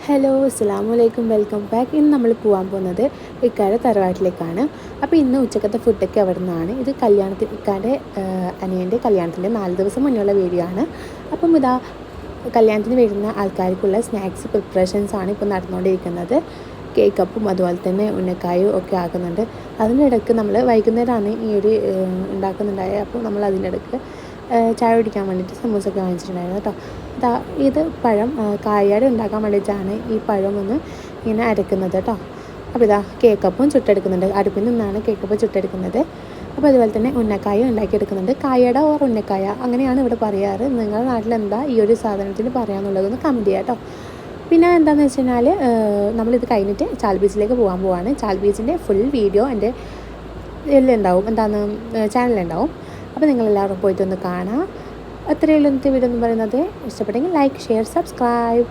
Hello അസ്സലാമലൈക്കും welcome back. ഇന്ന് നമ്മൾ പോകാൻ പോകുന്നത് ഇക്കാടെ തറവാട്ടിലേക്കാണ്. അപ്പോൾ ഇന്ന് ഉച്ചക്കത്തെ ഫുഡൊക്കെ അവിടെ നിന്നാണ്. ഇത് ഇക്കാൻ്റെ അനിയൻ്റെ കല്യാണത്തിൻ്റെ 4 ദിവസം മുന്നുള്ള വീഡിയോ ആണ്. അപ്പം ഇതാ കല്യാണത്തിന് വരുന്ന ആൾക്കാർക്കുള്ള സ്നാക്സ് പ്രിപ്പറേഷൻസ് ആണ് ഇപ്പോൾ നടന്നുകൊണ്ടിരിക്കുന്നത്. കേക്കപ്പും അതുപോലെ തന്നെ ഉന്നക്കായും ഒക്കെ ആക്കുന്നുണ്ട്. അതിനിടയ്ക്ക് നമ്മൾ വൈകുന്നേരമാണ് ഈ ഒരു ഉണ്ടാക്കുന്നുണ്ടായത്. അപ്പോൾ നമ്മൾ അതിനിടയ്ക്ക് ചായ കുടിക്കാൻ വേണ്ടിയിട്ട് സമൂസൊക്കെ വാങ്ങിച്ചിട്ടുണ്ടായിരുന്നു കേട്ടോ. ഇത് പഴം കായാട് ഉണ്ടാക്കാൻ വേണ്ടിയിട്ടാണ് ഈ പഴം ഒന്ന് ഇങ്ങനെ അരക്കുന്നത് കേട്ടോ. അപ്പോൾ കേക്കപ്പം ചുട്ടെടുക്കുന്നുണ്ട്. അടുപ്പിൽ നിന്നാണ് കേക്കപ്പം ചുട്ടെടുക്കുന്നത്. അപ്പോൾ അതുപോലെ തന്നെ ഉന്നക്കായ ഉണ്ടാക്കിയെടുക്കുന്നുണ്ട്. കായട ഓർ ഉന്നക്കായ അങ്ങനെയാണ് ഇവിടെ പറയാറ്. നിങ്ങളുടെ നാട്ടിലെന്താ ഈ ഒരു സാധനത്തിന് പറയാമെന്നുള്ളതൊന്ന് കമൻറ്റ് ചെയ്യാം കേട്ടോ. പിന്നെ എന്താണെന്ന് വെച്ച് കഴിഞ്ഞാൽ നമ്മളിത് കഴിഞ്ഞിട്ട് ചാൽ ബീച്ചിലേക്ക് പോകാൻ പോവാണ്. ചാൽ ബീച്ചിൻ്റെ ഫുൾ വീഡിയോ എൻ്റെ ഇതിലുണ്ടാവും, ചാനലുണ്ടാവും. അപ്പോൾ നിങ്ങളെല്ലാവരും പോയിട്ടൊന്ന് കാണാം. അത്രയുള്ള ഇന്നത്തെ വീഡിയോ എന്ന് പറയുന്നത്. ഇഷ്ടപ്പെട്ടെങ്കിൽ ലൈക്ക്, ഷെയർ, സബ്സ്ക്രൈബ്.